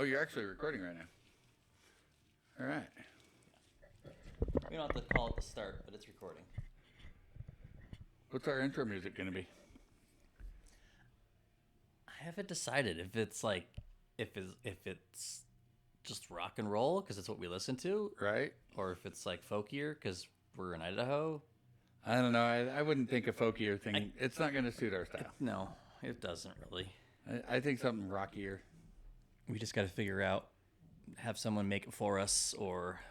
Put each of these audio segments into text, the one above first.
Oh, you're actually recording right now. All right. We don't have to call it the start, but it's recording. What's our intro music going to be? I haven't decided if it's like if it's just rock and roll because it's what we listen to, Right? or if it's like folkier because we're in Idaho. I don't know. I wouldn't think a folkier thing. It's not going to suit our style. No, it doesn't really. I think something rockier. We just got to figure out, have someone make it for us, or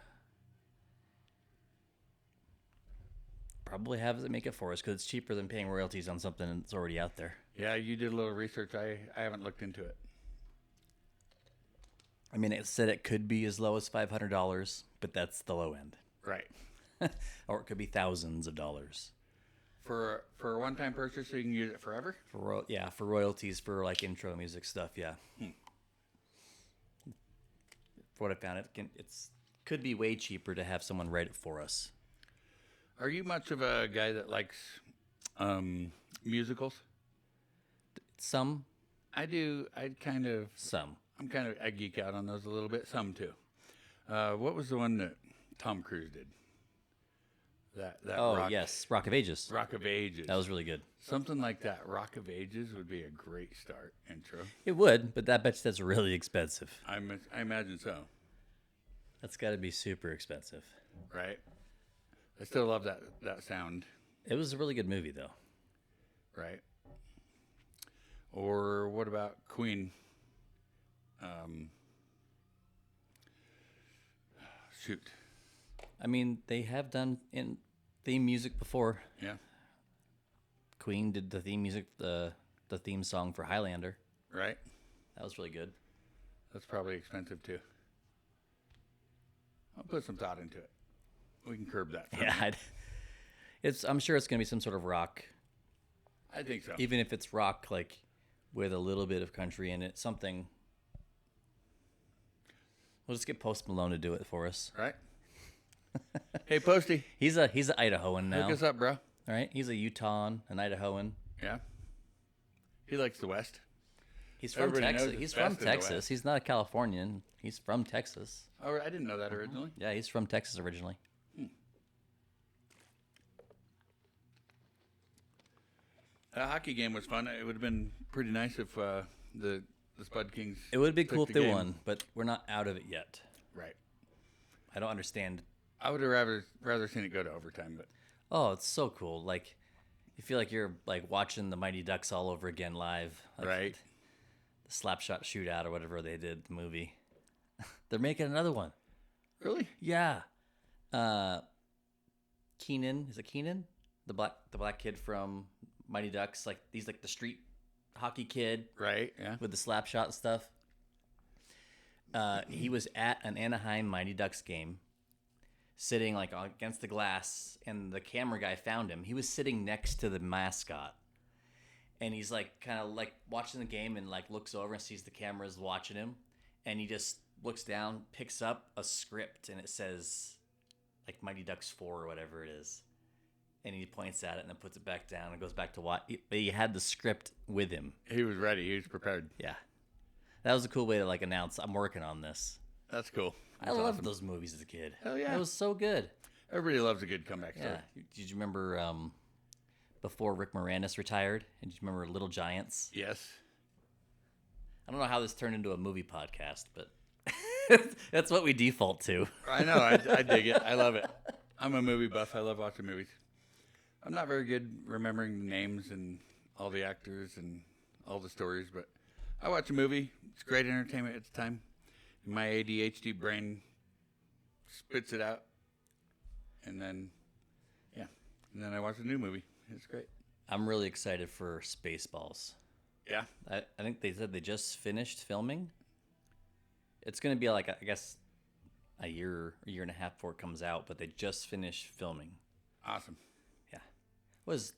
probably have them make it for us because it's cheaper than paying royalties on something that's already out there. Yeah, you did a little research. I haven't looked into it. I mean, it said it could be as low as $500, but that's the low end. Right. Or it could be thousands of dollars. For a one-time purchase, so you can use it forever? For royalties for like intro music stuff, yeah. For what I found, it's could be way cheaper to have someone write it for us. Are you much of a guy that likes musicals? Some. I do. Some. I geek out on those a little bit. Some too. What was the one that Tom Cruise did? That yes, Rock of Ages. Rock of Ages. That was really good. Something like that. Rock of Ages would be a great start intro. It would, but that that's really expensive. I imagine so. That's got to be super expensive. Right. I still love that sound. It was a really good movie, though. Right. Or what about Queen? Shoot. I mean, they have done in theme music before. Yeah. Queen did the theme music, the theme song for Highlander. Right. That was really good. That's probably expensive too. I'll put some thought into it. We can curb that. Yeah, I'm sure it's gonna be some sort of rock. I think so. Even if it's rock, like with a little bit of country in it, something. We'll just get Post Malone to do it for us. Right. Hey, Posty. He's a Idahoan now. Hook us up, bro. All right, he's a Utahan, an Idahoan. Yeah. He likes the West. He's from Everybody Texas. knows it's He's best from in the Texas. West. He's not a Californian. He's from Texas. Oh, I didn't know that originally. Yeah, he's from Texas originally. That hockey game was fun. It would have been pretty nice if the Spud Kings. It would be took cool the if they game. won, but we're not out of it yet. Right. I don't understand. I would have rather seen it go to overtime, but Oh, it's so cool. Like, you feel like you're like watching the Mighty Ducks all over again live. Like, right. The Slapshot Shootout or whatever they did, the movie. They're making another one. Really? Yeah. Keenan, is it Keenan? The black kid from Mighty Ducks, like he's like the street hockey kid Right. Yeah. with the slap shot stuff. He was at an Anaheim Mighty Ducks game, sitting like against the glass, and the camera guy found him. He was sitting next to the mascot, and he's like kind of like watching the game and like looks over and sees the cameras watching him, and he just looks down, picks up a script, and it says like Mighty Ducks 4 or whatever it is. And he points at it and then puts it back down and goes back to watch. But he had the script with him. He was ready. He was prepared. Yeah. That was a cool way to like announce, I'm working on this. That's cool. I That's loved awesome. those movies as a kid. Hell yeah. It was so good. Everybody loves a good comeback story. Yeah. Did you remember before Rick Moranis retired? And did you remember Little Giants? Yes. I don't know how this turned into a movie podcast, but that's what we default to. I know. I dig it. I love it. I'm a movie buff. I love watching movies. I'm not very good remembering names and all the actors and all the stories, but I watch a movie. It's great entertainment at the time. My ADHD brain spits it out. And then I watch a new movie. It's great. I'm really excited for Spaceballs. Yeah. I think they said they just finished filming. It's going to be like, I guess, a year and a half before it comes out, but they just finished filming. Awesome. Yeah. Was,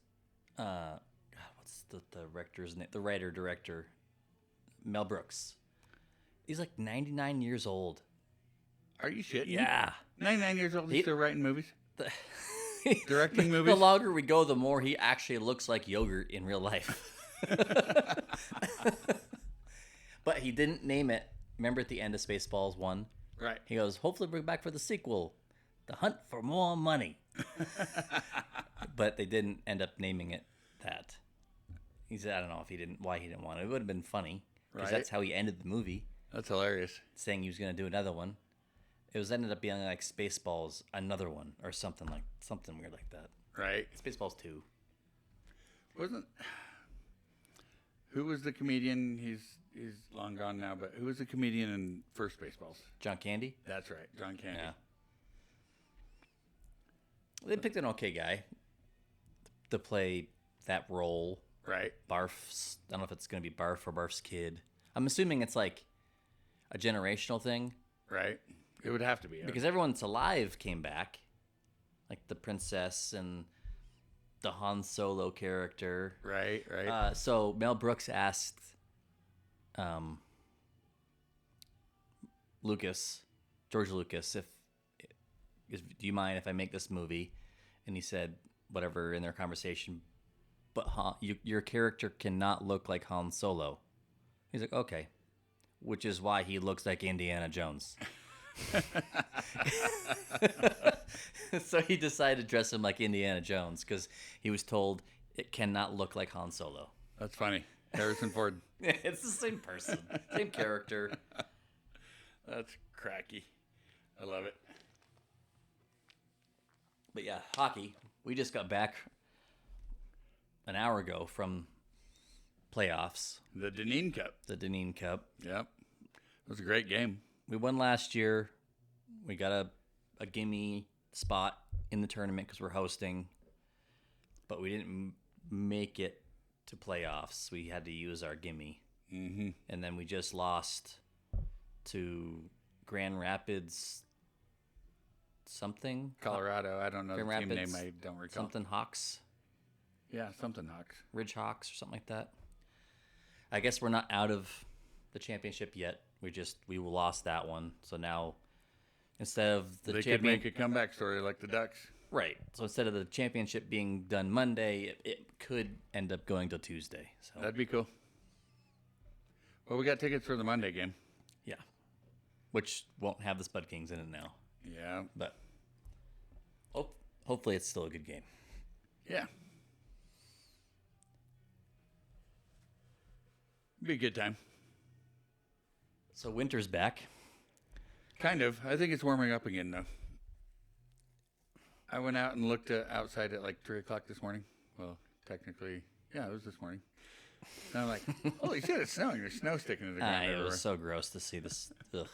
what's the director's name? The writer-director, Mel Brooks. He's like 99 years old. Are you shitting? Yeah. 99 years old. He's still writing movies? The- Directing The movies? longer we go, the more he actually looks like yogurt in real life. But he didn't name it remember at the end of Spaceballs 1? Right. He goes, hopefully bring back for the sequel, The Hunt for More Money. But they didn't end up naming it that. He said, I don't know if why he didn't want it. It would have been funny, because Right. that's how he ended the movie, That's hilarious. saying he was going to do another one. It was ended up being like Spaceballs, another one, or something weird like that. Right. Spaceballs 2. Who was the comedian? He's long gone now, but who was the comedian in first Spaceballs? John Candy? That's right, John Candy. Yeah. They picked an okay guy to play that role. Right. Barf's, I don't know if it's going to be Barf or Barf's kid. I'm assuming it's like a generational thing. Right. It would have to be. Because everyone that's alive came back. Like the princess and the Han Solo character. Right, right. So Mel Brooks asked George Lucas, do you mind if I make this movie? And he said, whatever, in their conversation, but your character cannot look like Han Solo. He's like, okay. Which is why he looks like Indiana Jones. So he decided to dress him like Indiana Jones because he was told it cannot look like Han Solo. That's funny. Harrison Ford. It's the same person, same character. That's cracky. I love it. But yeah, hockey. We just got back an hour ago from playoffs. The Deneen Cup. The Deneen Cup. Yep. It was a great game. We won last year. We got a gimme spot in the tournament because we're hosting. But we didn't make it to playoffs. We had to use our gimme. Mm-hmm. And then we just lost to Grand Rapids something. Colorado. I don't know Grand the team Rapids, name. I don't recall. Something Hawks. Yeah, something Hawks. Ridge Hawks or something like that. I guess we're not out of the championship yet. We lost that one. So now instead of the they could make a comeback story like the Ducks. Right. So instead of the championship being done Monday, it could end up going till Tuesday. So That'd be cool. Well, we got tickets for the Monday game. yeah. Which won't have the Spud Kings in it now. Yeah. But hopefully it's still a good game. Yeah. Be a good time. So winter's back. Kind of. I think it's warming up again, though. I went out and looked outside at like 3 o'clock this morning. Well, technically, yeah, it was this morning. And I'm like, holy shit, it's snowing. There's snow sticking to the ground It everywhere. was so gross to see this. Ugh.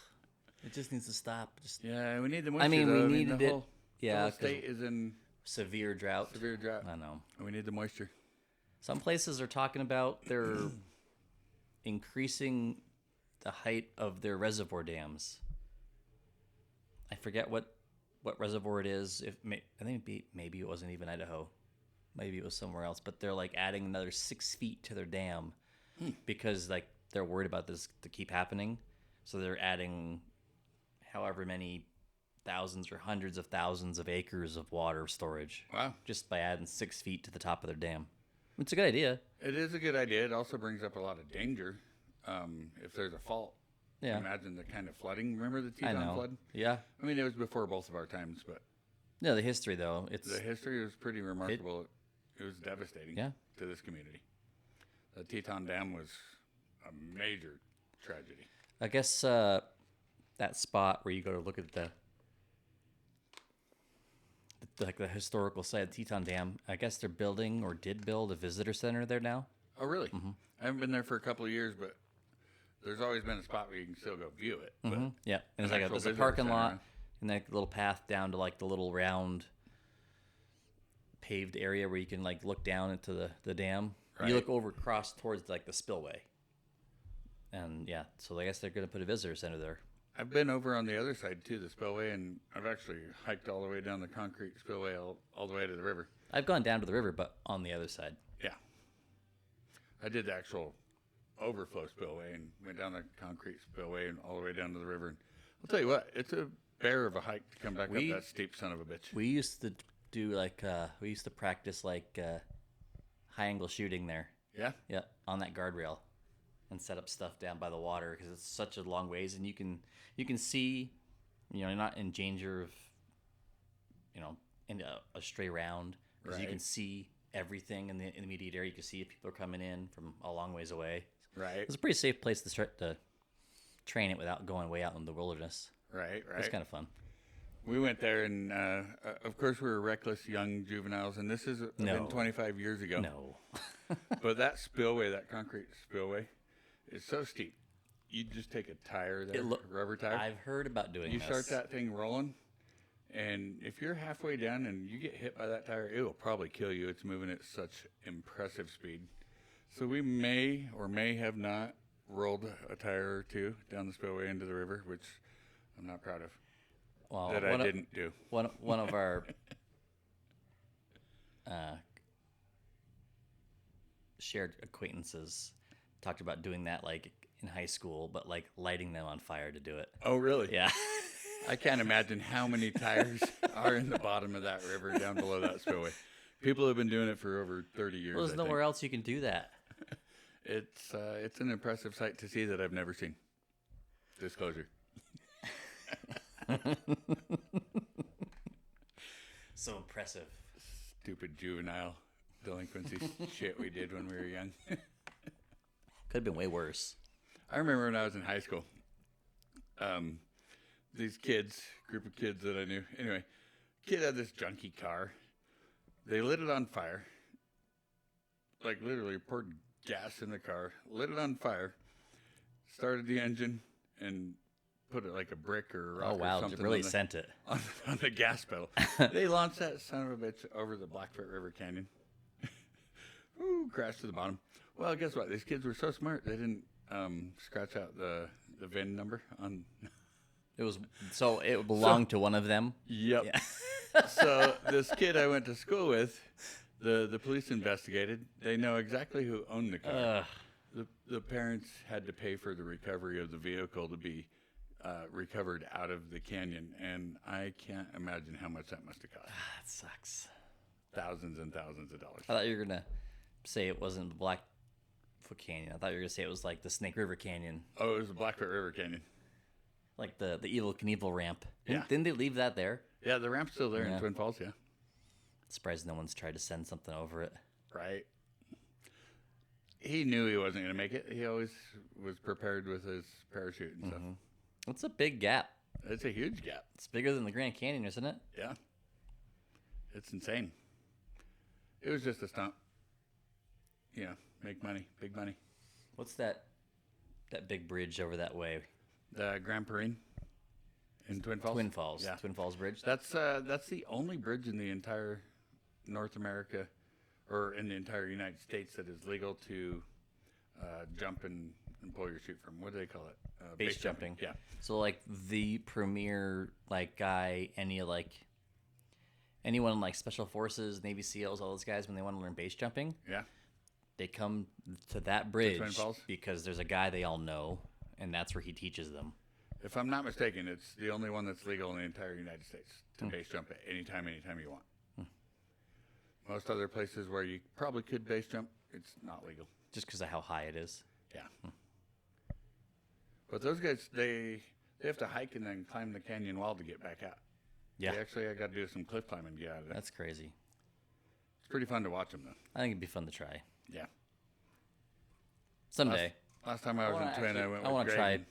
It just needs to stop. Yeah, we need the moisture, I mean, though. we needed the it. whole, Yeah, the whole 'cause state is in severe drought. severe drought. I know. We need the moisture. Some places are talking about they're increasing the height of their reservoir dams. I forget what reservoir it is. I think maybe it wasn't even Idaho. Maybe it was somewhere else. But they're like adding another 6 feet to their dam because like they're worried about this to keep happening. So they're adding however many thousands or hundreds of thousands of acres of water storage. Wow. Just by adding 6 feet to the top of their dam. It's a good idea. It is a good idea. It also brings up a lot of danger if there's a fault. Yeah. Imagine the kind of flooding. Remember the I Teton know. flood? Yeah. I mean, it was before both of our times, but No, the history though. the history was pretty remarkable. It was devastating Yeah. to this community. The Teton Dam was a major tragedy. I guess that spot where you go to look at the historical site of Teton Dam, I guess they're building or did build a visitor center there now. Oh, really? Mm-hmm. I haven't been there for a couple of years, but there's always been a spot where you can still go view it. But Yeah, and an there's actual there's a visitor parking center, lot huh? and that little path down to like the little round paved area where you can like look down into the dam. Right. You look over across towards like the spillway. And yeah, so I guess they're going to put a visitor center there. I've been over on the other side too, the spillway, and I've actually hiked all the way down the concrete spillway all the way to the river. I've gone down to the river, but on the other side. Yeah. I did the actual overflow spillway and went down the concrete spillway and all the way down to the river. And I'll tell you what, it's a bear of a hike to come back up that steep son of a bitch. We used to do we used to practice high angle shooting there. Yeah? Yeah, on that guardrail. and set up stuff down by the water because it's such a long ways, and you can see, you're not in danger of, in a stray round because you can see everything in the immediate area. You can see if people are coming in from a long ways away. Right. It's a pretty safe place to start to train it without going way out in the wilderness. Right. It's kind of fun. We went there, and of course, we were reckless young juveniles, and this is been 25 years ago. No. But that spillway, that concrete spillway, is so steep. You just take a tire there, rubber tire. I've heard about doing You this. start that thing rolling, and if you're halfway down and you get hit by that tire, it will probably kill you. It's moving at such impressive speed. So we may or may have not rolled a tire or two down the spillway into the river, which I'm not proud of. Well, I didn't do. One of our shared acquaintances talked about doing that like in high school, but like lighting them on fire to do it. Oh, really? Yeah. I can't imagine how many tires are in the bottom of that river down below that spillway. People have been doing it for over 30 years. Well, there's nowhere else you can do that. It's an impressive sight to see that I've never seen. Disclosure. So impressive. Stupid juvenile delinquency shit we did when we were young. Could have been way worse. I remember when I was in high school. These kids, group of kids that I knew. Anyway, kid had this junky car. They lit it on fire. Like literally poured gas in the car, lit it on fire, started the engine, and put it like a brick or a rock or something. It really sent it. On the gas pedal. They launched that son of a bitch over the Blackfoot River Canyon. Ooh, crashed to the bottom. Well, guess what? These kids were so smart, they didn't scratch out the VIN number on... It belonged to one of them? Yep. Yeah. So this kid I went to school with, the police investigated. They know exactly who owned the car. The parents had to pay for the recovery of the vehicle to be recovered out of the canyon, and I can't imagine how much that must have cost. That sucks. Thousands and thousands of dollars. I thought you were going to say it wasn't the Blackfoot Canyon. I thought you were going to say it was like the Snake River Canyon. Oh, it was the Blackfoot River Canyon. Like the Evel Knievel ramp. Yeah. Didn't they leave that there? Yeah, the ramp's still there in Twin Falls, yeah. Surprised no one's tried to send something over it. Right. He knew he wasn't going to make it. He always was prepared with his parachute and stuff. It's a big gap. It's a huge gap. It's bigger than the Grand Canyon, isn't it? Yeah. It's insane. It was just a stunt. Yeah, make money, big money. What's that big bridge over that way? The Grand Parine in Twin Falls. Twin Falls. Yeah. Twin Falls Bridge. That's the only bridge in the entire North America, or in the entire United States, that is legal to jump and pull your chute from. What do they call it? Base jumping. Yeah. So like the premier guy, anyone like Special Forces, Navy SEALs, all those guys, when they want to learn base jumping, Yeah. they come to that bridge Twin Falls? because there's a guy they all know, and that's where he teaches them. If I'm not mistaken, it's the only one that's legal in the entire United States to base jump at anytime you want. Most other places where you probably could base jump, it's not legal. Just because of how high it is. Yeah. But those guys, they have to hike and then climb the canyon wall to get back out. Yeah. I got to do some cliff climbing to get out of there. That's crazy. It's pretty fun to watch them, though. I think it'd be fun to try. Yeah. Someday. Last time I was in Twin, I went with I want to Greg.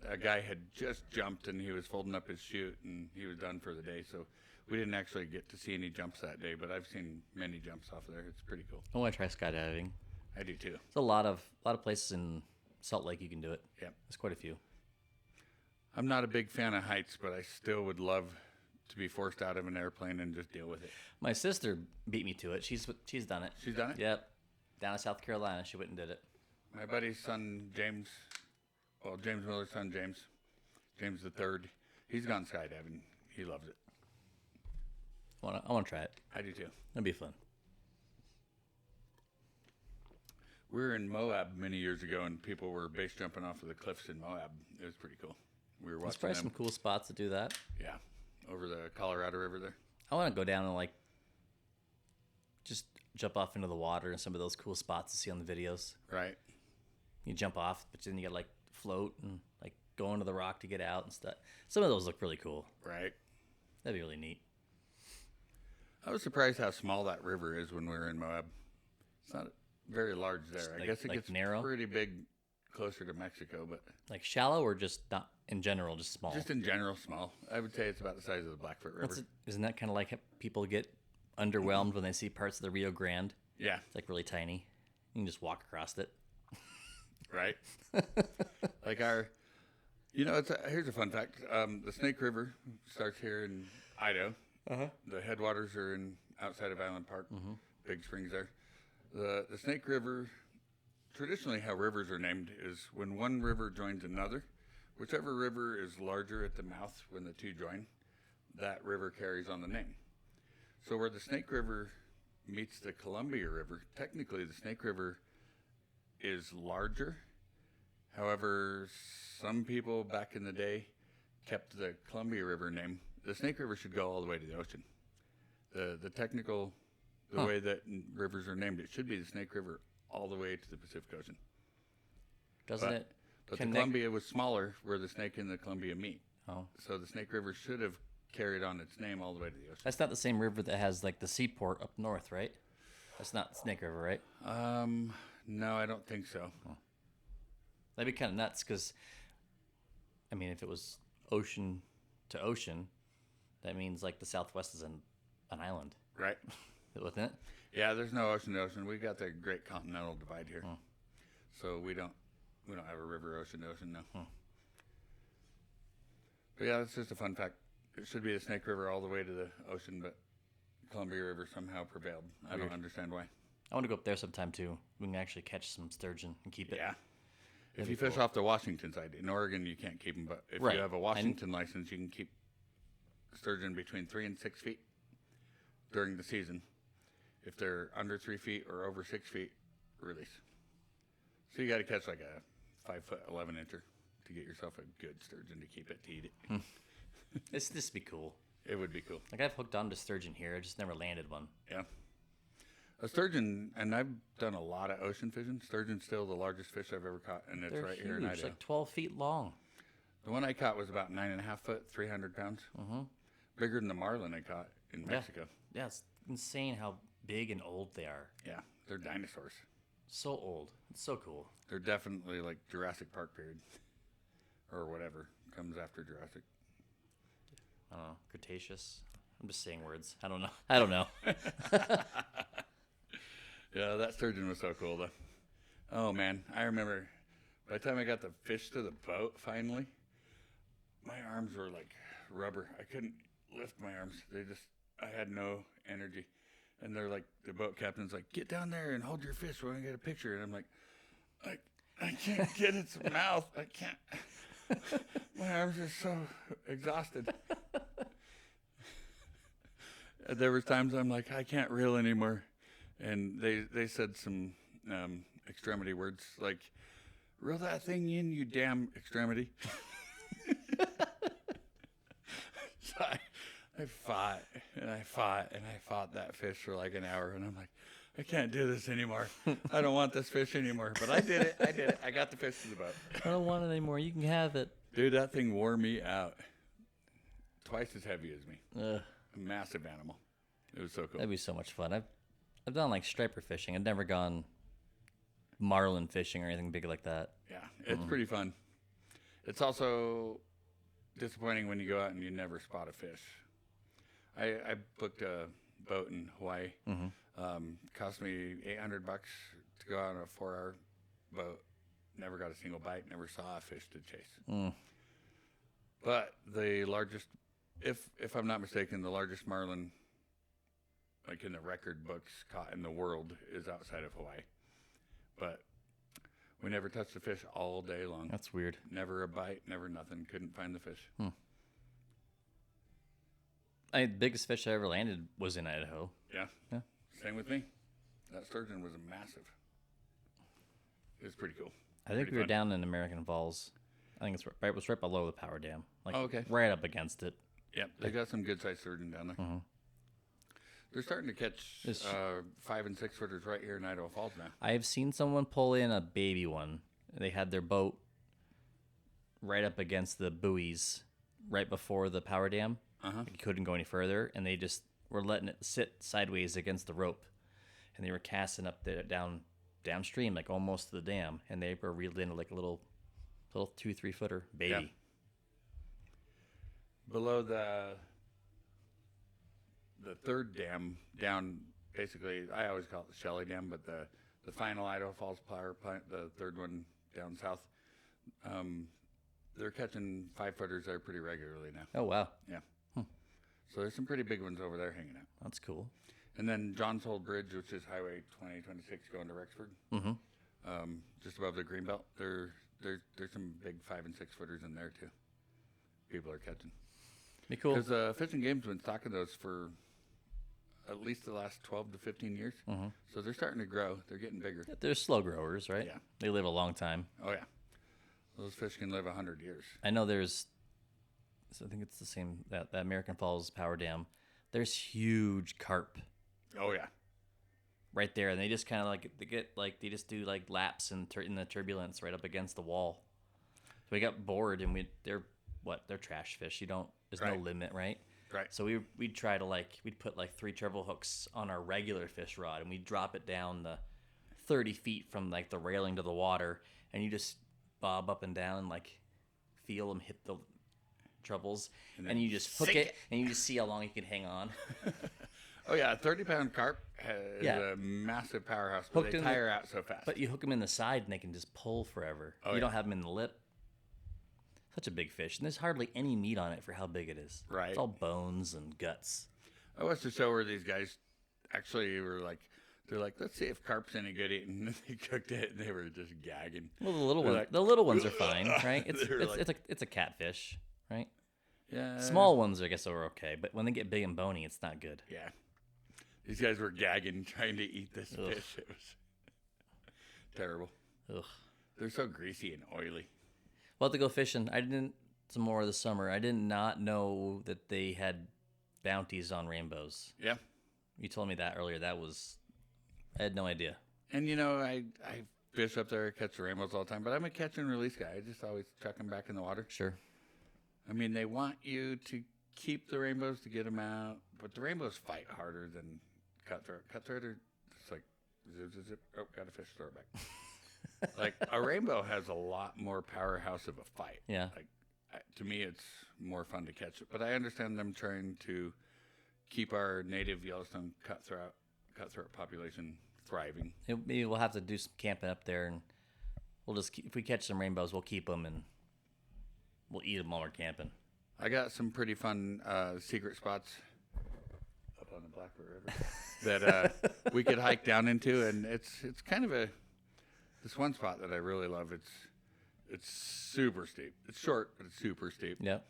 try. A guy had just jumped, and he was folding up his chute, and he was done for the day. So we didn't actually get to see any jumps that day, but I've seen many jumps off of there. It's pretty cool. I want to try skydiving. I do too. There's a lot of places in Salt Lake you can do it. Yeah. There's quite a few. I'm not a big fan of heights, but I still would love to be forced out of an airplane and just deal with it. My sister beat me to it. She's done it. She's done it? Yep. Down in South Carolina, she went and did it. My buddy's son, James Miller's son, James the third, he's gone skydiving. He loves it. I want to try it. I do too. It'd be fun. We were in Moab many years ago, and people were base jumping off of the cliffs in Moab. It was pretty cool. We were watching There's probably them. some cool spots to do that. Yeah, over the Colorado River there. I want to go down and just jump off into the water and some of those cool spots to see on the videos. Right. You jump off, but then you got to like float and like go into the rock to get out and stuff. Some of those look really cool. Right. That'd be really neat. I was surprised how small that river is when we were in Moab. It's not very large there. I guess it gets narrow? pretty big closer to Mexico, but Like shallow or just not in general, just small? just in general, small. I would say it's about the size of the Blackfoot River. Isn't that kind of like how people get underwhelmed when they see parts of the Rio Grande? Yeah. It's like really tiny. You can just walk across it. Right. Like here's a fun fact. The Snake River starts here in Idaho. The headwaters are outside of Island Park, Big Springs there. The Snake River, traditionally how rivers are named is when one river joins another, whichever river is larger at the mouth when the two join, that river carries on the name. So where the Snake River meets the Columbia River, technically the Snake River is larger. However, some people back in the day kept the Columbia River name. The Snake River should go all the way to the ocean. The technical, way that rivers are named, it should be the Snake River all the way to the Pacific Ocean. Doesn't it? But the Columbia was smaller where the Snake and the Columbia meet. Oh. So the Snake River should have carried on its name all the way to the ocean. That's not the same river that has like the seaport up north, right? That's not Snake River, right? No, I don't think so. Oh. That'd be kind of nuts because, I mean, if it was ocean to ocean, that means like the Southwest is an island. Right. Wouldn't it? Yeah, there's no ocean to ocean. We got the Great Continental Divide here. So we don't have a river ocean to ocean now. But yeah, that's just a fun fact. It should be the Snake River all the way to the ocean, but Columbia River somehow prevailed. I don't understand why. I want to go up there sometime too. We can actually catch some sturgeon and keep it. Yeah. If you fish off the Washington side. In Oregon, you can't keep them, but if you have a Washington license, you can keep sturgeon between 3 and 6 feet during the season. If they're under 3 feet or over 6 feet, release. So you got to catch like a 5'11" incher to get yourself a good sturgeon to keep it, to eat it. This would be cool. It would be cool. Like I've hooked onto sturgeon here. I just never landed one. Yeah. A sturgeon, and I've done a lot of ocean fishing. Sturgeon's still the largest fish I've ever caught, and it's They're right huge, here in Idaho. like 12 feet long. The one I caught was about 9.5 foot, 300 pounds. Bigger than the marlin I caught in Mexico. Yeah, it's insane how big and old they are. Yeah, they're dinosaurs. So old. It's so cool. They're definitely like Jurassic Park period, or whatever comes after Jurassic. I don't know. Cretaceous. I'm just saying words. I don't know. Yeah, that sturgeon was so cool though. Oh man, I remember by the time I got the fish to the boat finally, my arms were like rubber. I couldn't lift my arms. I had no energy. And they're like, the boat captain's like, get down there and hold your fish. We're going to get a picture. And I'm like, I can't get its mouth. I can't. My arms are so exhausted. There was times I'm like, I can't reel anymore. And they said some extremity words like, reel that thing in, you damn extremity. So I fought and I fought and I fought that fish for like an hour. And I'm like, I can't do this anymore. I don't want this fish anymore. But I did it. I got the fish to the boat. I don't want it anymore. You can have it. Dude, that thing wore me out. Twice as heavy as me. Ugh. A massive animal. It was so cool. That'd be so much fun. I've done like striper fishing. I've never gone marlin fishing or anything big like that. Yeah, it's pretty fun. It's also disappointing when you go out and you never spot a fish. I booked a boat in Hawaii. Cost me $800 to go out on a 4-hour boat. Never got a single bite. Never saw a fish to chase. But the largest, if I'm not mistaken, the largest marlin, like in the record books, caught in the world is outside of Hawaii. But we never touched the fish all day long. That's weird. Never a bite, never nothing. Couldn't find the fish. The biggest fish I ever landed was in Idaho. Yeah. Same with me. That sturgeon was massive. It was pretty cool. I think we were down in American Falls. I think it was right below the power dam. Like right up against it. Yep, they got some good sized sturgeon down there. They're starting to catch 5 and 6 footers right here in Idaho Falls now. I have seen someone pull in a baby one They had their boat right up against the buoys right before the power dam. Like, you couldn't go any further, and they just were letting it sit sideways against the rope, and they were casting up there downstream, like almost to the dam, and they were reeled into like a little 2-3 footer baby. Yeah. Below the third dam down, basically, I always call it the Shelley Dam, but the final Idaho Falls power plant, the third one down south, they're catching 5-footers there pretty regularly now. Oh, wow. Yeah. So there's some pretty big ones over there hanging out. That's cool. And then Johns Hole Bridge, which is Highway 2026 going to Rexford, just above the Greenbelt, there's some big 5- and 6-footers in there too. People are catching. Be cool. Because Fish and Game's been stocking those for at least the last 12 to 15 years. So they're starting to grow. They're getting bigger. They're slow growers, right? Yeah. They live a long time. Oh, yeah. Those fish can live 100 years. I know so I think it's the same, that American Falls Power Dam. There's huge carp Oh, yeah. right there, and they just kind of they just do like laps in the turbulence right up against the wall. So we got bored, and they're trash fish. There's no Right. limit, right? Right. So we'd try to we'd put like 3 treble hooks on our regular fish rod, and we'd drop it down the 30 feet from like the railing to the water, and you just bob up and down and like feel them hit the trebles, and you just hook it, and you just see how long you can hang on. Oh, yeah. A 30-pound carp is Yeah. a massive powerhouse, but Hooked they in tire out so fast. But you hook them in the side, and they can just pull forever. Oh, You yeah. don't have them in the lip. Such a big fish, and there's hardly any meat on it for how big it is. Right. It's all bones and guts. I watched a show where these guys actually were like, they're like, let's see if carp's any good eating. And they cooked it, and they were just gagging. Well, the little They're ones, like, the little ones are fine, right? They're like- It's a catfish, right? Yeah. Small ones, I guess, are okay, but when they get big and bony, it's not good. Yeah. These guys were gagging trying to eat this Ugh. fish. It was terrible. Ugh. They're so greasy and oily. We'll have to go fishing. Some more this summer. I did not know that they had bounties on rainbows. Yeah. You told me that earlier. I had no idea. And, I fish up there, catch the rainbows all the time, but I'm a catch and release guy. I just always chuck them back in the water. Sure. I mean, they want you to keep the rainbows to get them out, but the rainbows fight harder than cutthroat. Cutthroat are just like, zip, zip, zip. Oh, got a fish, throw it back. Like, a rainbow has a lot more powerhouse of a fight. Yeah. Like, to me, it's more fun to catch it. But I understand them trying to keep our native Yellowstone cutthroat population thriving. Maybe we'll have to do some camping up there, and we'll just if we catch some rainbows, we'll keep them and we'll eat them while we're camping. I got some pretty fun secret spots up on the Blackbird River that we could hike down into, and it's kind of this one spot that I really love. It's super steep. It's short, but it's super steep. Yep.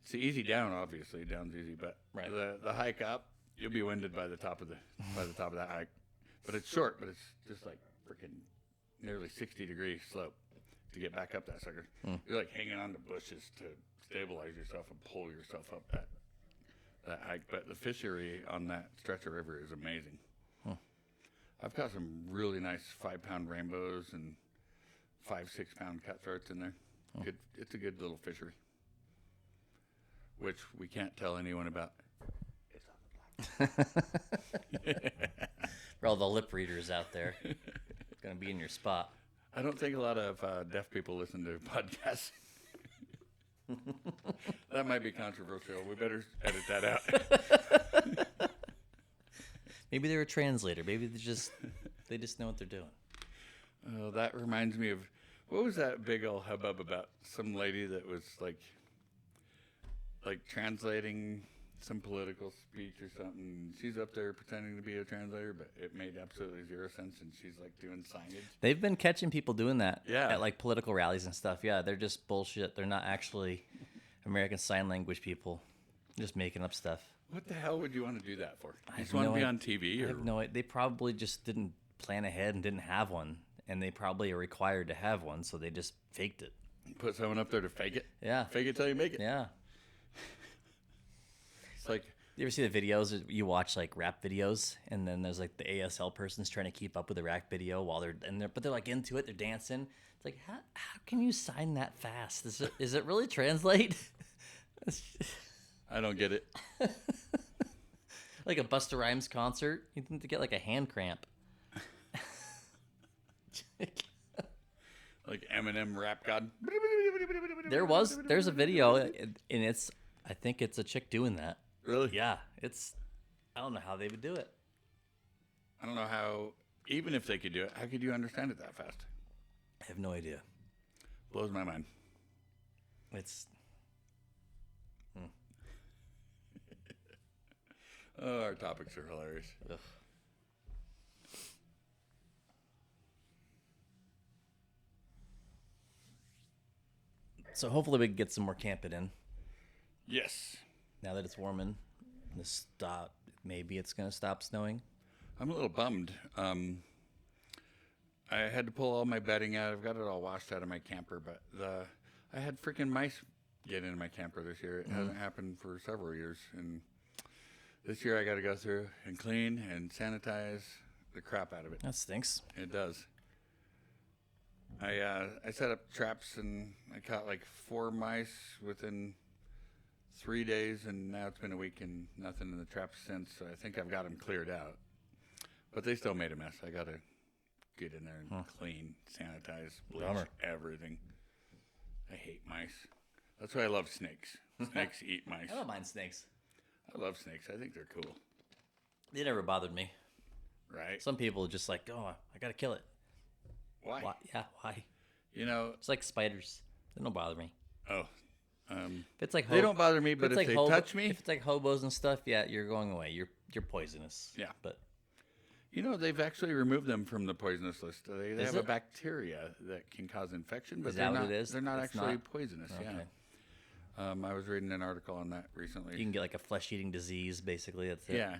It's easy down, obviously. Down's easy, but Right. the hike up, you'll be winded by the top of that hike. But it's short, but it's just like freaking nearly 60-degree slope to get back up that sucker. You're like hanging on to bushes to stabilize yourself and pull yourself up that hike. But the fishery on that stretch of river is amazing. I've got some really nice 5-pound rainbows and 5-6-pound cutthroats in there. It's a good little fishery, which we can't tell anyone about. It's on the Black. For all the lip readers out there, it's gonna be in your spot. I don't think a lot of deaf people listen to podcasts. That might be controversial. We better edit that out. Maybe they're a translator. Maybe they just know what they're doing. Oh, that reminds me of, what was that big old hubbub about? Some lady that was like translating some political speech or something. She's up there pretending to be a translator, but it made absolutely zero sense, and she's like doing signage. They've been catching people doing that Yeah. at like political rallies and stuff. Yeah, they're just bullshit. They're not actually American Sign Language people. Just making up stuff. What the hell would you want to do that for? You have just want no to be i- on TV? I Or have no idea. They probably just didn't plan ahead and didn't have one. And they probably are required to have one, so they just faked it. put someone up there to fake it? Yeah. Fake it till you make it. Yeah. It's like, You ever see the videos that you watch, like rap videos, and then there's like the ASL person's trying to keep up with the rap video while they're in there, but they're like into it, they're dancing. It's like, how can you sign that fast? Is it really translate? I don't get it. Like a Busta Rhymes concert, you need to get like a hand cramp. Like Eminem rap god. There's a video, and I think it's a chick doing that. Really? Yeah, I don't know how they would do it. I don't know how, even if they could do it, how could you understand it that fast? I have no idea. Blows my mind. It's Oh, our topics are hilarious. ugh. So hopefully we can get some more camping in Yes. now that it's warming. Maybe it's gonna stop snowing. I'm a little bummed. I had to pull all my bedding out. I've got it all washed out of my camper, but I had freaking mice get into my camper this year. It hasn't happened for several years, and this year I got to go through and clean and sanitize the crap out of it. That stinks. It does. I set up traps and I caught like 4 mice within 3 days, and now it's been a week and nothing in the traps since. So I think I've got them cleared out, but they still made a mess. I got to get in there and clean, sanitize, bleach, Bummer. everything. I hate mice. That's why I love snakes. Snakes eat mice. I don't mind snakes. I love snakes. I think they're cool. They never bothered me. Right? Some people are just like, oh, I gotta kill it. Why? Why? Yeah, why? You know, It's like spiders. They don't bother me. oh, If it's like they don't bother me, but if like they touch me, if it's like hobos and stuff, yeah, you're going away. You're poisonous. Yeah. But you know, they've actually removed them from the poisonous list. They Is have a it? bacteria that can cause infection, but Is they're that what not. it is? They're not It's actually not? poisonous. Okay. Yeah. I was reading an article on that recently. You can get like a flesh-eating disease, basically. That's it. Yeah.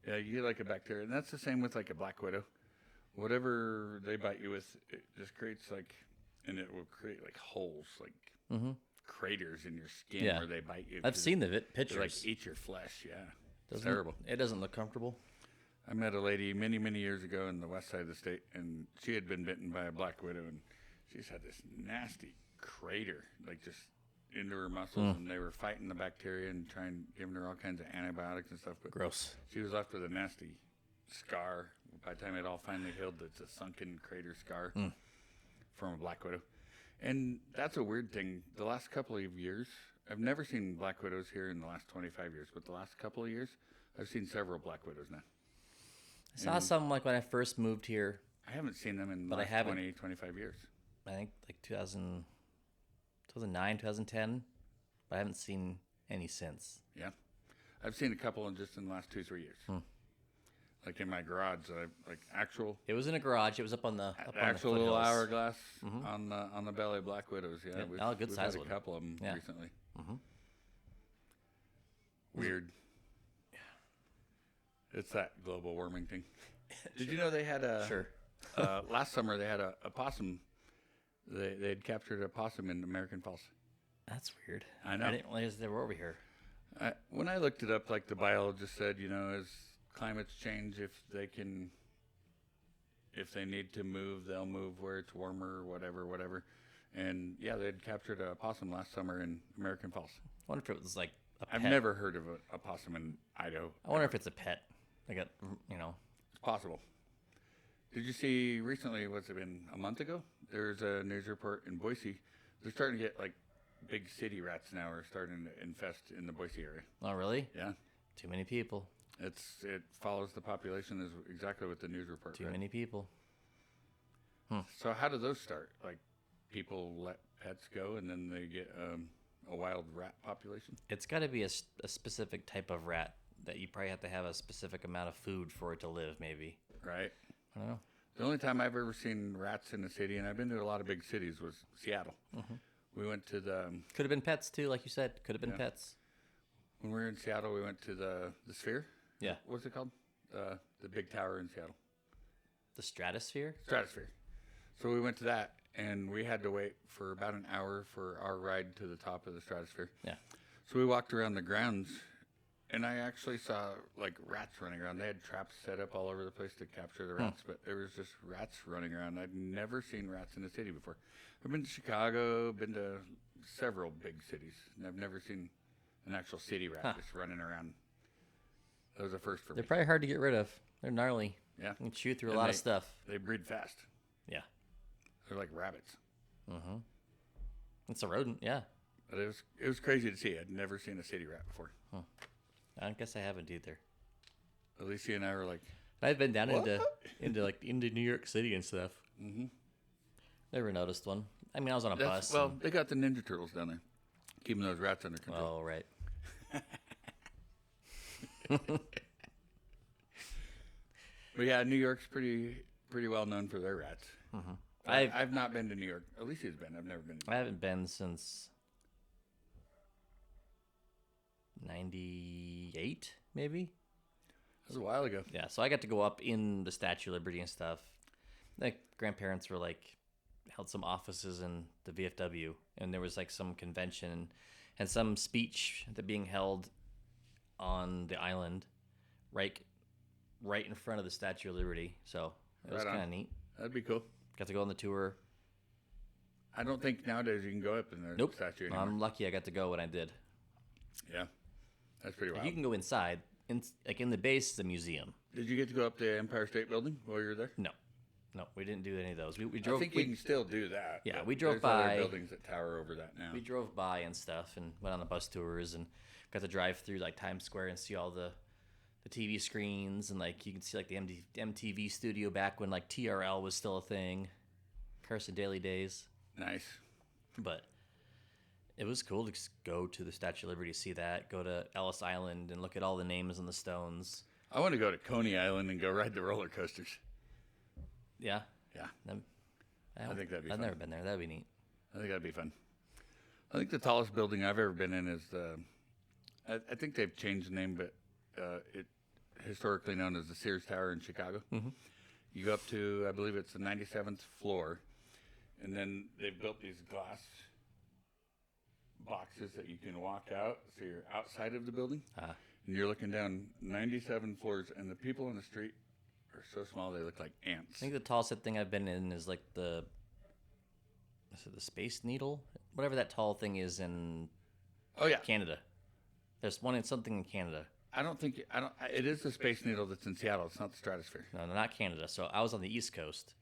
Yeah, you get like a bacteria. And that's the same with like a black widow. Whatever they bite you with, it just creates like, and it will create like holes, like craters in your skin Yeah. where they bite you. I've 'cause seen the they pictures. like eat your flesh. Yeah. It's Doesn't- terrible. It doesn't look comfortable. I met a lady many, many years ago in the west side of the state, and she had been bitten by a black widow, and she's had this nasty crater, like just into her muscles, and they were fighting the bacteria and giving her all kinds of antibiotics and stuff. But Gross. she was left with a nasty scar. By the time it all finally healed, it's a sunken crater scar from a black widow. And that's a weird thing. The last couple of years, I've never seen black widows here in the last 25 years, but the last couple of years, I've seen several black widows now. I saw some like when I first moved here. I haven't seen them in the But I last haven't- 20, 25 years. I think like 2009, 2010. But I haven't seen any since. Yeah. I've seen a couple in just in the last 2-3 years. Like in my garage, like actual It was in a garage. It was up on the actual the little foothills. hourglass on the belly of black widows. Yeah, Yep. Oh, good we've size had a one. couple of them Yeah. recently. Weird. It's that global warming thing. Did you know they had a Sure. last summer they had a possum. They had captured a possum in American Falls. That's weird. I know. I didn't realize they were over here. When I looked it up, like the biologist said, you know, as climates change, if they need to move, they'll move where it's warmer, whatever. And yeah, they had captured a possum last summer in American Falls. I wonder if it was like a pet. I've never heard of a possum in Idaho. I wonder if it's a pet. Like a, It's possible. Did you see recently, what's it been, a month ago? There's a news report in Boise. They're starting to get like big city rats now are starting to infest in the Boise area. Oh, really? Yeah. Too many people. It follows the population is exactly what the news report Too read. many people. So how do those start? Like people let pets go and then they get a wild rat population? It's got to be a specific type of rat that you probably have to have a specific amount of food for it to live, maybe. Right. I don't know. The only time I've ever seen rats in a city, and I've been to a lot of big cities, was Seattle. We went to Could have been pets too, like you said. Could have been pets. when we were in Seattle, we went to the Sphere. Yeah. What's it called? The big tower in Seattle. The stratosphere? Stratosphere. So we went to that, and we had to wait for about an hour for our ride to the top of the Stratosphere. Yeah. So we walked around the grounds, And I actually saw like rats running around. They had traps set up all over the place to capture the rats, but there was just rats running around. I'd never seen rats in a city before. I've been to Chicago, been to several big cities, and I've never seen an actual city rat just running around. That was a first for me. They're probably hard to get rid of. They're gnarly. Yeah. You can chew through a lot of stuff. They breed fast. Yeah. They're like rabbits. Mm-hmm. It's a rodent, yeah. But it was crazy to see. I'd never seen a city rat before. Huh. I guess I haven't either. Alicia and I were like, I've been down into New York City and stuff. mm-hmm. Never noticed one. I mean, I was on a bus. Well, they got the Ninja Turtles down there, keeping those rats under control. Oh, right. But yeah, New York's pretty well known for their rats. Mm-hmm. I've not been to New York. Alicia's been. I've never been. I haven't been since 98, maybe. That was a while ago. Yeah, so I got to go up in the Statue of Liberty and stuff. Like grandparents were like held some offices in the VFW, and there was like some convention and some speech that being held on the island, right in front of the Statue of Liberty. So it was kind of neat. That'd be cool. Got to go on the tour. I don't think nowadays you can go up in the Nope. statue anymore. I'm lucky I got to go when I did. Yeah, that's pretty Like, wild. you can go inside. In the base is a museum. Did you get to go up to Empire State Building while you were there? No, we didn't do any of those. We drove. I think you can still do that. Yeah, but we drove there's by. other buildings that tower over that now. We drove by and stuff, and went on the bus tours, and got to drive through like Times Square and see all the TV screens, and like you can see like the MTV studio back when like TRL was still a thing, Carson Daly days. Nice. But it was cool to just go to the Statue of Liberty, see that, go to Ellis Island and look at all the names on the stones. I want to go to Coney Island and go ride the roller coasters. Yeah. Yeah. I think that'd be I've fun. never been there. That'd be neat. I think that'd be fun. I think the tallest building I've ever been in is the. I think they've changed the name, but it historically known as the Sears Tower in Chicago. Mm-hmm. You go up to, I believe it's the 97th floor, and then they've built these glass boxes that you can walk out, so you're outside of the building, and you're looking down 97 floors, and the people on the street are so small they look like ants. I think the tallest thing I've been in is like the Space Needle, whatever that tall thing is in Canada. There's one in something in Canada. It is the Space Needle that's in Seattle. It's not the Stratosphere. No, not Canada. So I was on the East Coast.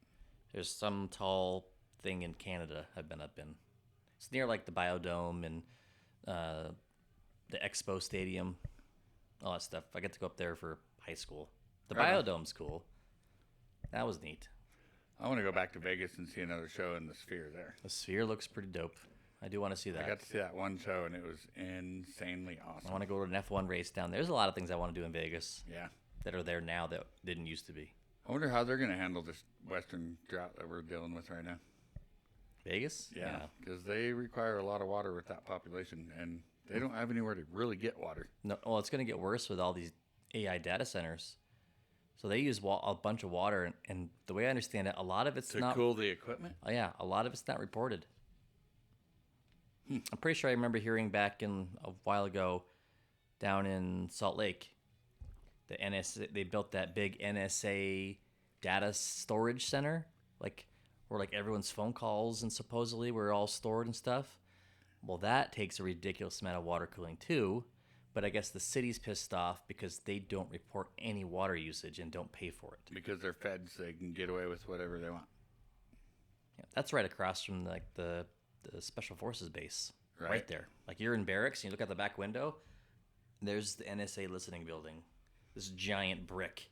There's some tall thing in Canada I've been up in. It's near like the Biodome and the Expo Stadium, all that stuff. I got to go up there for high school. The Biodome's cool. That was neat. I want to go back to Vegas and see another show in the Sphere there. The Sphere looks pretty dope. I do want to see that. I got to see that one show, and it was insanely awesome. I want to go to an F1 race down there. There's a lot of things I want to do in Vegas. Yeah. That are there now that didn't used to be. I wonder how they're going to handle this Western drought that we're dealing with right now. Vegas? Yeah, because they require a lot of water with that population, and they don't have anywhere to really get water. No, well, it's going to get worse with all these AI data centers. So they use a bunch of water, and the way I understand it, a lot of it's to not... cool the equipment? Oh, yeah, a lot of it's not reported. I'm pretty sure I remember hearing back in a while ago down in Salt Lake, the NSA, they built that big NSA data storage center, like where like everyone's phone calls and supposedly were all stored and stuff. Well, that takes a ridiculous amount of water cooling too, but I guess the city's pissed off because they don't report any water usage and don't pay for it. Because they're feds, they can get away with whatever they want. Yeah, that's right across from like the Special Forces base, Right there. Like you're in barracks and you look out the back window, there's the NSA listening building, this giant brick,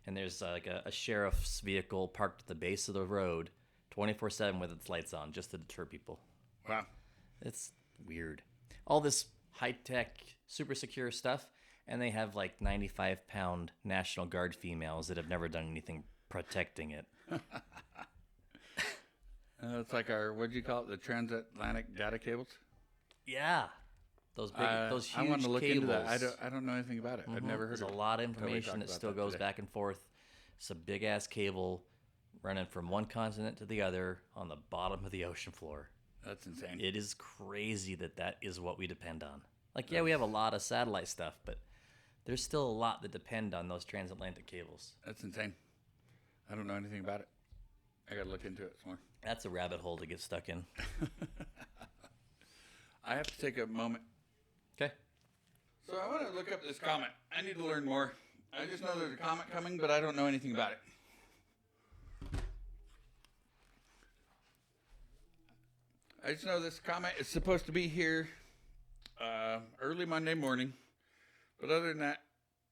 and there's like a sheriff's vehicle parked at the base of the road 24/7 with its lights on just to deter people. Wow. It's weird. All this high-tech, super secure stuff, and they have like 95-pound National Guard females that have never done anything protecting it. It's like our, what'd you call it, the transatlantic data cables? Yeah. Those big, those huge I want to look cables. into that. I don't know anything about it. I've never heard There's of it. a lot of until we information talked that about still goes today. back and forth. It's a big-ass cable running from one continent to the other on the bottom of the ocean floor. That's insane. It is crazy that is what we depend on. Like, yeah, we have a lot of satellite stuff, but There's still a lot that depend on those transatlantic cables. That's insane. I don't know anything about it. I got to look into it some more. That's a rabbit hole to get stuck in. I have to take a moment. Okay. So I want to look up this comet. I need to learn more. I just know there's a comet coming, but I don't know anything about it. I just know this comet is supposed to be here early Monday morning. But other than that,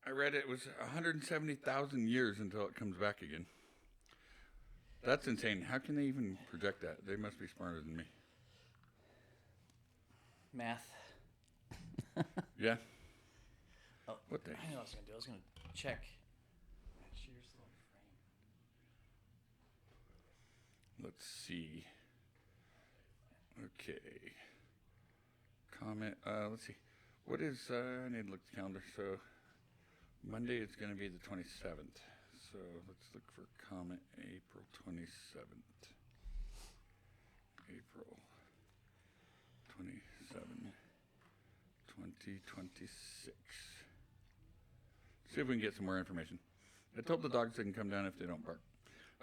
I read it was 170,000 years until it comes back again. That's insane. How can they even project that? They must be smarter than me. Math. Yeah? Oh, What the? I know what I was going to do. I was going to check. Cheers, little frame. Let's see. Okay. Comet. Let's see. What is, I need to look at the calendar. So, Monday is going to be the 27th. So, let's look for Comet April 27th. April 27, 2026. See if we can get some more information. I told the dogs they can come down if they don't bark.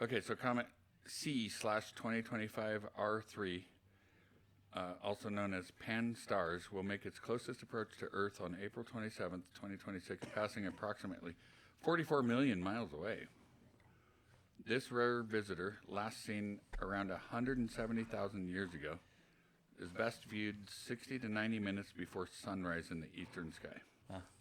Okay, so Comet C/2025 R3. Also known as Pan-STARRS, will make its closest approach to Earth on April 27th, 2026, passing approximately 44 million miles away. This rare visitor, last seen around 170,000 years ago, is best viewed 60 to 90 minutes before sunrise in the eastern sky.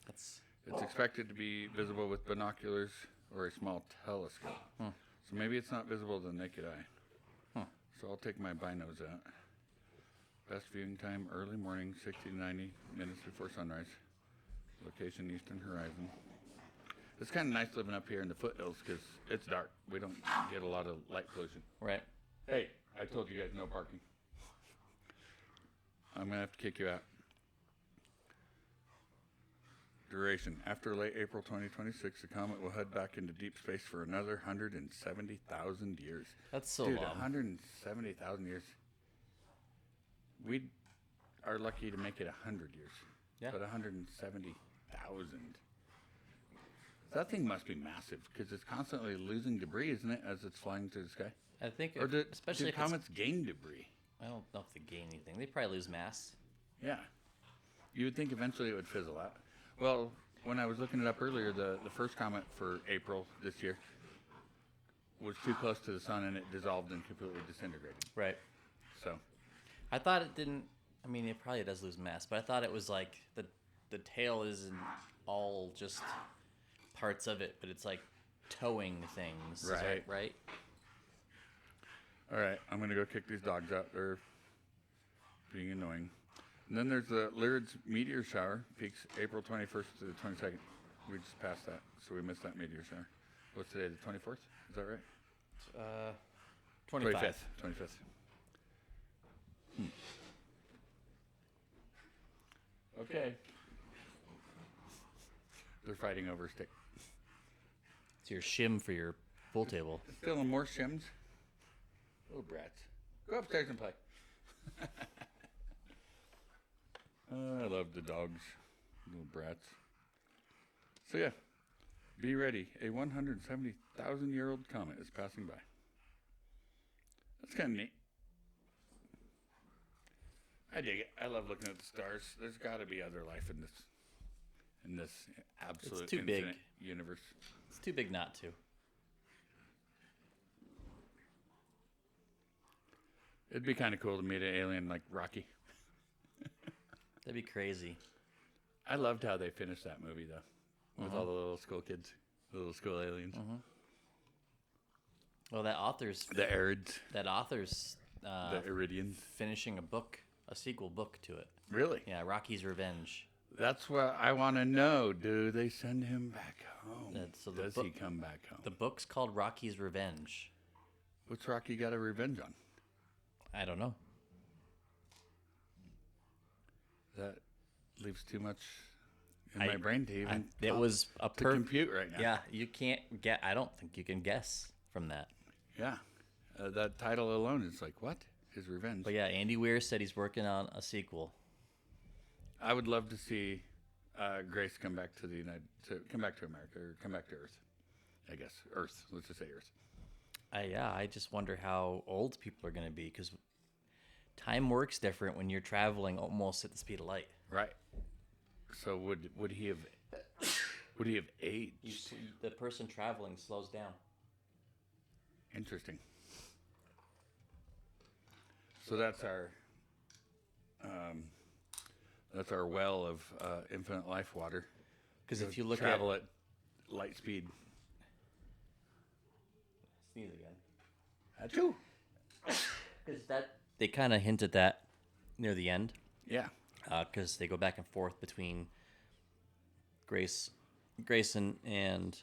It's expected to be visible with binoculars or a small telescope. So maybe it's not visible to the naked eye. So I'll take my binos out. Best viewing time, early morning, 60 to 90 minutes before sunrise. Location, eastern horizon. It's kind of nice living up here in the foothills because it's dark. We don't get a lot of light pollution. right. Hey, I told you guys no parking. I'm going to have to kick you out. Duration. After late April 2026, the comet will head back into deep space for another 170,000 years. That's so Dude, long. 170,000 years. We are lucky to make it 100 years. Yeah. But 170,000. That thing must be massive because it's constantly losing debris, isn't it, as it's flying through the sky? I think, Or do especially if comets gain debris? I don't know if they gain anything. They probably lose mass. Yeah. You would think eventually it would fizzle out. Well, when I was looking it up earlier, the first comet for April this year was too close to the sun and it dissolved and completely disintegrated. Right. So, I thought it didn't. I mean, it probably does lose mass, but I thought it was like the tail isn't all just parts of it, but it's like towing things. Is that Right. right? all right, I'm going to go kick these dogs out. They're being annoying. And then there's the Lyrid's meteor shower, peaks April 21st to the 22nd. We just passed that, so we missed that meteor shower. What's today, the 24th? Is that right? 25. 25th. Okay. They're fighting over a stick. It's your shim for your pool table. Still more shims. Little brats. Go upstairs and play. I love the dogs. Little brats. So yeah, be ready. A 170,000-year-old comet is passing by. That's kind of neat. I dig it. I love looking at the stars. There's got to be other life in this absolute It's too big. infinite universe. It's too big not to. It'd be kind of cool to meet an alien like Rocky. That'd be crazy. I loved how they finished that movie though, with all the little school kids, the little school aliens, Well, that author's the Arids, the Iridians. finishing a sequel book to it. Really? Yeah, Rocky's Revenge. That's what I want to know. Do they send him back home? So the Does he come back home? The book's called Rocky's Revenge. What's Rocky got a revenge on? I don't know. That leaves too much in my brain to even It was a to compute right now. Yeah, you can't get. I don't think you can guess from that. Yeah. That title alone is like, what? His revenge. But yeah, Andy Weir said he's working on a sequel. I would love to see Grace come back to come back to America or come back to Earth. I guess Earth. Let's just say Earth. I just wonder how old people are going to be because time works different when you're traveling almost at the speed of light. Right. So would he have aged? The person traveling slows down. Interesting. So that's our well of infinite life water. Because if you look travel at light speed. Sneeze again. Achoo. Because they kind of hint at that near the end. Yeah. Because they go back and forth between Grayson and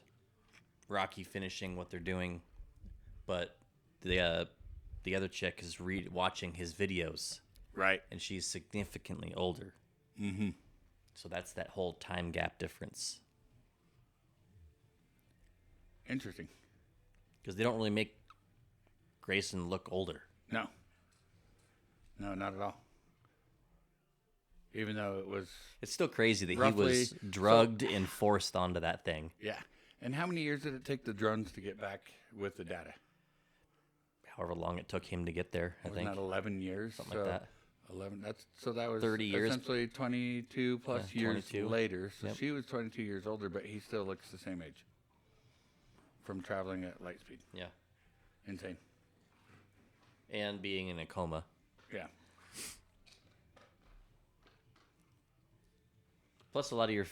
Rocky finishing what they're doing, but the other chick is watching his videos, right? And she's significantly older. Mm-hmm. So that's that whole time gap difference. Interesting. Because they don't really make Grayson look older. No, not at all. Even though it's still crazy that roughly, he was drugged and forced onto that thing. Yeah. And how many years did it take the drones to get back with the data? However long it took him to get there, I think. Wasn't that 11 years? Something like that. 11. That was 30 years. Essentially 22 plus years 22. later. So Yep. she was 22 years older, but he still looks the same age from traveling at light speed. Yeah. Insane. And being in a coma. Yeah. Plus, a lot of your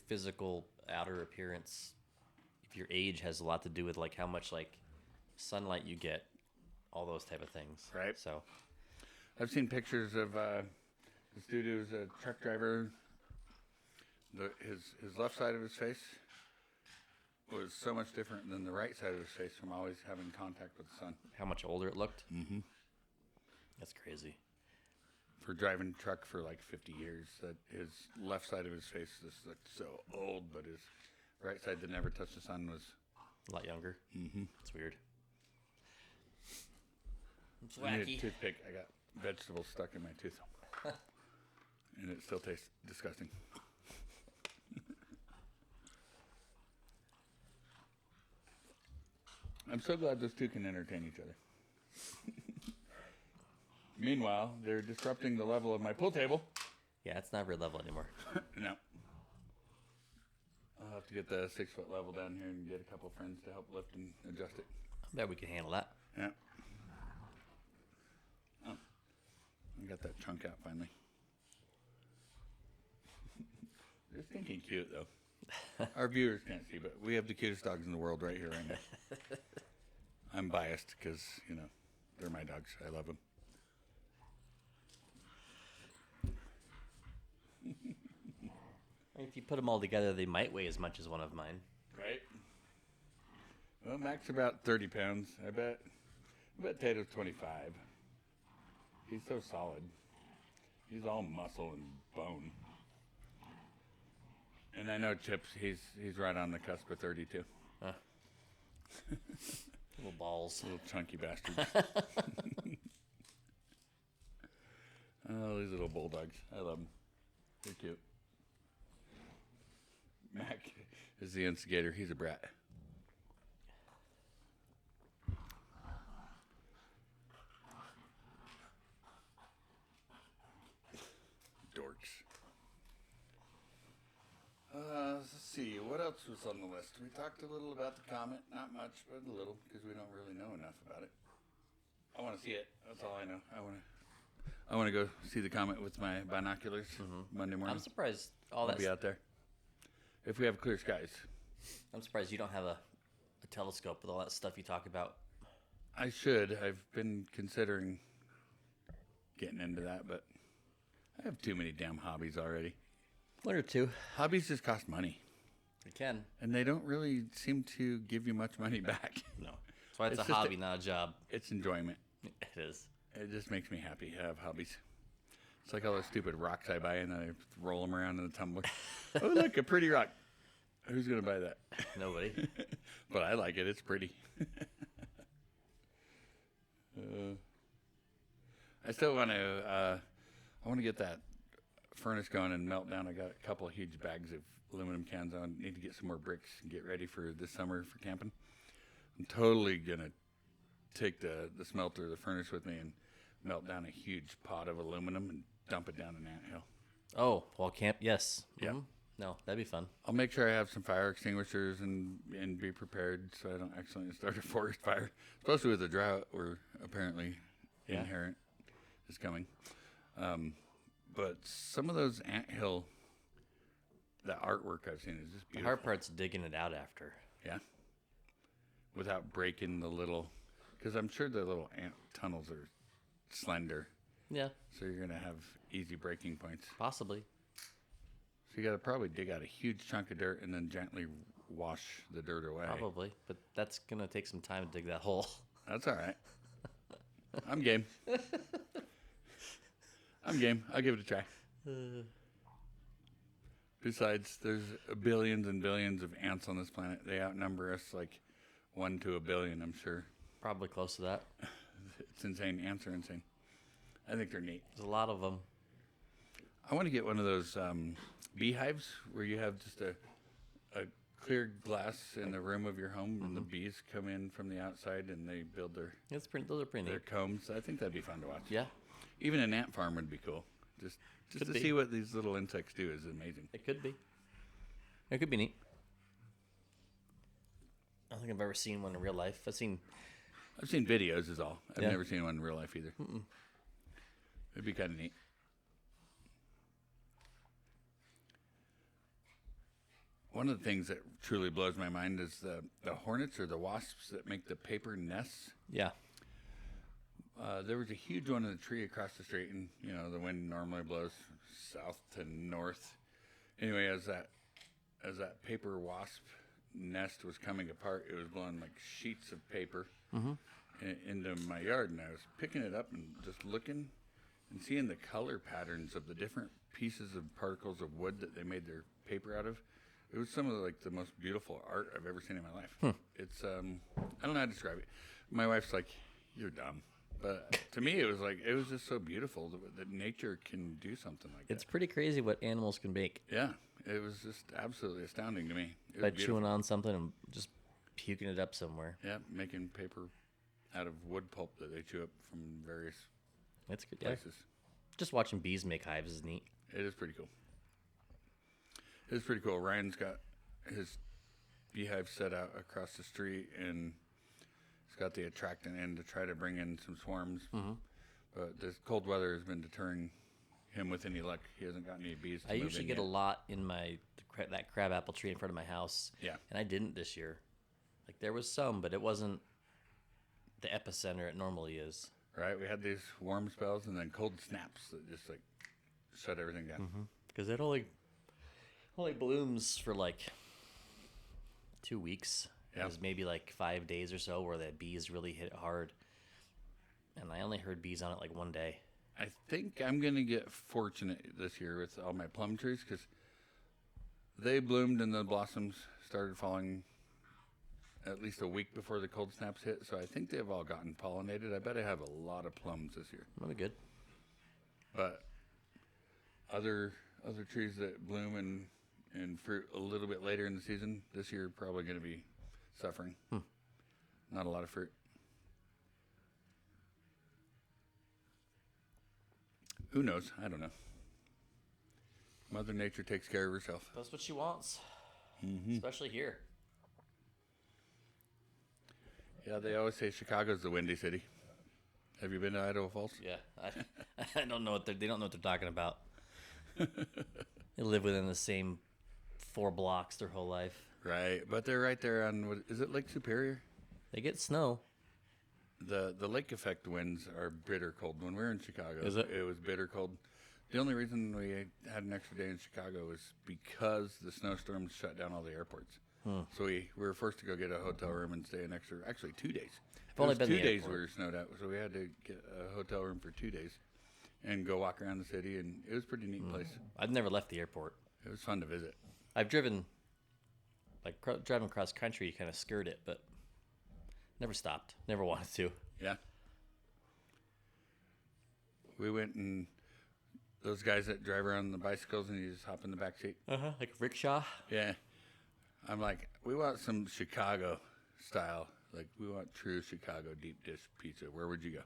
physical outer appearance, if your age has a lot to do with like how much like sunlight you get, all those type of things. Right. So, I've seen pictures of this dude who's a truck driver. His left side of his face was so much different than the right side of his face from always having contact with the sun. how much older it looked? Mm-hmm. That's crazy. For driving truck for like 50 years, that his left side of his face just looked so old, but his right side that never touched the sun was A lot younger. Mm-hmm. It's weird. It's I need a wacky. toothpick. I got vegetables stuck in my tooth, and it still tastes disgusting. I'm so glad those two can entertain each other. Meanwhile, they're disrupting the level of my pool table. Yeah, it's not real level anymore. No. I'll have to get the 6-foot level down here and get a couple friends to help lift and adjust it. I bet we can handle that. Yeah. Oh, I got that chunk out finally. They're stinking cute, though. Our viewers can't see, but we have the cutest dogs in the world right here, right now. I'm biased because, they're my dogs. I love them. If you put them all together, they might weigh as much as one of mine. Right? Well, Mac's about 30 pounds. I bet Tato's 25. He's so solid. He's all muscle and bone. And I know Chips, he's right on the cusp of 32. Huh. Little balls. Little chunky bastards. Oh, these little bulldogs. I love them. They're cute. Mac is the instigator. He's a brat. Dorks. Let's see. What else was on the list? We talked a little about the comet. Not much, but a little, because we don't really know enough about it. I want to see it. That's all I know. I want to go see the comet with my binoculars Monday morning. I'm surprised I'll be out there. If we have clear skies. I'm surprised you don't have a telescope with all that stuff you talk about. I should. I've been considering getting into that, but I have too many damn hobbies already. One or two. Hobbies just cost money. You can. And they don't really seem to give you much money back. No. That's why it's It's a just hobby, not a job. It's enjoyment. It is. It just makes me happy to have hobbies. It's like all those stupid rocks I buy and then I roll them around in the tumbler. Oh, look, a pretty rock. Who's going to buy that? Nobody. But I like it. It's pretty. I still want to. I want to get that furnace going and melt down. I got a couple of huge bags of aluminum cans. I need to get some more bricks and get ready for this summer for camping. I'm totally going to take the smelter, the furnace with me and melt down a huge pot of aluminum and dump it down an anthill. Oh, while camp, yes. Yeah. Mhm. No, that'd be fun. I'll make sure I have some fire extinguishers and be prepared so I don't accidentally start a forest fire, especially with the drought where apparently inherent is coming. But some of those anthill, the artwork I've seen is just beautiful. The hard part's digging it out after. Yeah. Without breaking the little, because I'm sure the little ant tunnels are slender. Yeah, So you're going to have easy breaking points. possibly. So you got to probably dig out a huge chunk of dirt and then gently wash the dirt away. Probably. But that's going to take some time to dig that hole. That's all right. I'm game. I'm game. I'll give it a try. Besides, there's billions and billions of ants on this planet. They outnumber us like 1 to a billion, I'm sure. Probably close to that. It's insane. Ants are insane. I think they're neat. There's a lot of them. I want to get one of those beehives where you have just a clear glass in the room of your home and the bees come in from the outside and they build those are pretty neat. Combs. I think that'd be fun to watch. Yeah. Even an ant farm would be cool. Just Could to be. see what these little insects do is amazing. It could be. It could be neat. I don't think I've ever seen one in real life. I've seen videos is all. I've Yeah. never seen one in real life either. It'd be kind of neat. One of the things that truly blows my mind is the hornets or the wasps that make the paper nests. Yeah. There was a huge one in the tree across the street, and the wind normally blows south to north. Anyway, as that paper wasp nest was coming apart, it was blowing like sheets of paper into my yard, and I was picking it up and just looking and seeing the color patterns of the different pieces of particles of wood that they made their paper out of. It was some of the most beautiful art I've ever seen in my life. It's I don't know how to describe it. My wife's like, "You're dumb." But to me, it was just so beautiful that nature can do something like that. It's pretty crazy what animals can make. Yeah, it was just absolutely astounding to me. It was By beautiful. chewing on something and just puking it up somewhere. Yeah, making paper out of wood pulp that they chew up from various That's good. Yeah. places. Just watching bees make hives is neat. It is pretty cool. It is pretty cool. Ryan's got his beehive set out across the street, and he's got the attractant in to try to bring in some swarms. But this cold weather has been deterring him with any luck. He hasn't got any bees. I usually get a lot in that crab apple tree in front of my house. Yeah. And I didn't this year. Like there was some, but it wasn't the epicenter it normally is. Right, we had these warm spells and then cold snaps that just shut everything down. Because it only blooms for like 2 weeks. Yeah. It was maybe like 5 days or so where the bees really hit it hard. And I only heard bees on it like one day. I think I'm going to get fortunate this year with all my plum trees because they bloomed and the blossoms started falling at least a week before the cold snaps hit. So I think they've all gotten pollinated. I bet I have a lot of plums this year. That'll be good. But other trees that bloom and fruit a little bit later in the season this year are probably going to be suffering. Not a lot of fruit. Who knows? I don't know. Mother Nature takes care of herself. That's what she wants. Especially here. Yeah, they always say Chicago's the windy city. Have you been to Idaho Falls? Yeah. I don't know they don't know what they're talking about. They live within the same 4 blocks their whole life. Right, but they're right there on, is it Lake Superior? They get snow. The lake effect winds are bitter cold. When we were in Chicago, Is it? It was bitter cold. The only reason we had an extra day in Chicago was because the snowstorms shut down all the airports. So we were forced to go get a hotel room and stay an extra, actually 2 days. I've only It was been to 2 the days we airport. were snowed out, so we had to get a hotel room for 2 days and go walk around the city, and it was a pretty neat place. I've never left the airport. It was fun to visit. I've driven, driving cross country, you kind of skirt it, but never stopped. Never wanted to. Yeah. We went and those guys that drive around on the bicycles and you just hop in the back seat. Like a rickshaw. Yeah. I'm like, we want some Chicago style. Like, we want true Chicago deep dish pizza. Where would you go?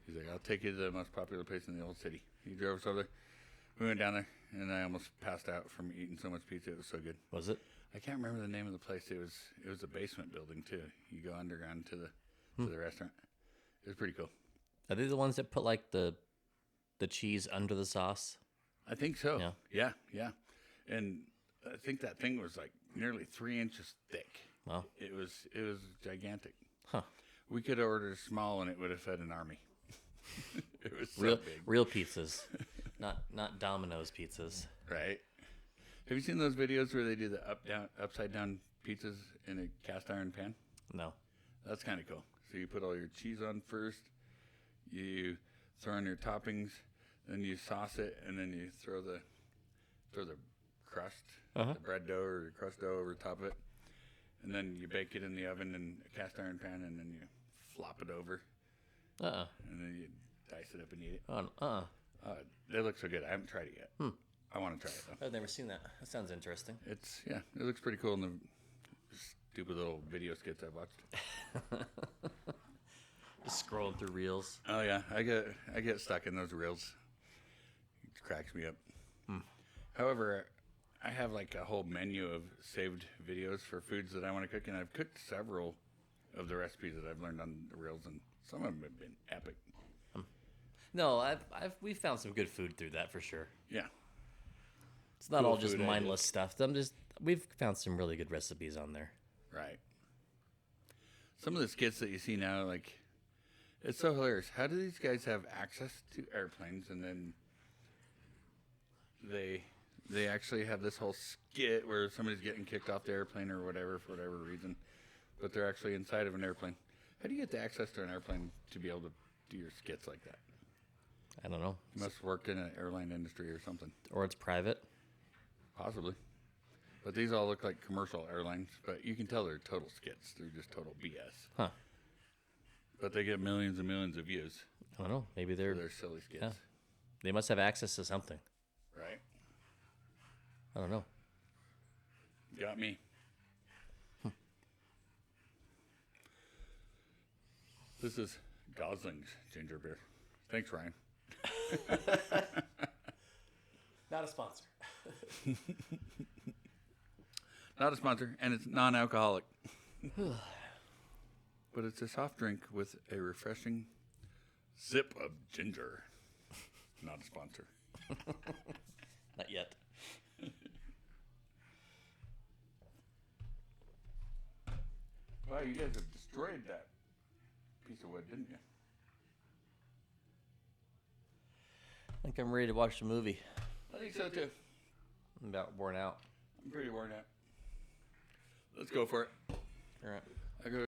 He's like, I'll take you to the most popular place in the old city. He drove us over there. We went down there, and I almost passed out from eating so much pizza. It was so good. Was it? I can't remember the name of the place. It was a basement building too. You go underground to the restaurant. It was pretty cool. Are they the ones that put like the cheese under the sauce? I think so. Yeah. Yeah. And I think that thing was like nearly 3 inches thick. Wow. It was gigantic. Huh. We could have ordered small and it would have fed an army. It was so big. Real pizzas, not Domino's pizzas. Right. Have you seen those videos where they do the upside down pizzas in a cast iron pan? No. That's kind of cool. So you put all your cheese on first, you throw in your toppings, then you sauce it, and then you throw the crust, the bread dough or crust dough over top of it, and then you bake it in the oven in a cast iron pan, and then you flop it over, and then you dice it up and eat it. They look so good. I haven't tried it yet. I want to try it though. I've never seen that. That sounds interesting. It looks pretty cool in the stupid little video skits I've watched. Just scrolling through reels. Oh yeah, I get stuck in those reels. It cracks me up. However, I have like a whole menu of saved videos for foods that I want to cook, and I've cooked several of the recipes that I've learned on the reels, and some of them have been epic. No, we've found some good food through that for sure. Yeah. It's not Cool all just food mindless stuff. We've found some really good recipes on there. Right. Some of the skits that you see now, like, it's so hilarious. How do these guys have access to airplanes, and then they actually have this whole skit where somebody's getting kicked off the airplane or whatever for whatever reason, but they're actually inside of an airplane. How do you get the access to an airplane to be able to do your skits like that? I don't know. You must have worked in an airline industry or something. Or it's private. Possibly. But these all look like commercial airlines, but you can tell they're total skits. They're just total BS. Huh. But they get millions and millions of views I don't know. Maybe for their silly skits. Yeah. They must have access to something. Right? I don't know. Got me. This is Gosling's ginger beer. Thanks, Ryan. Not a sponsor. Not a sponsor, and it's non-alcoholic. But it's a soft drink with a refreshing sip of ginger. Not a sponsor. Not yet. Wow, you guys have destroyed that piece of wood, didn't you? I think I'm ready to watch the movie. I think so too. I'm about worn out. I'm pretty worn out. Let's go for it. All right. I go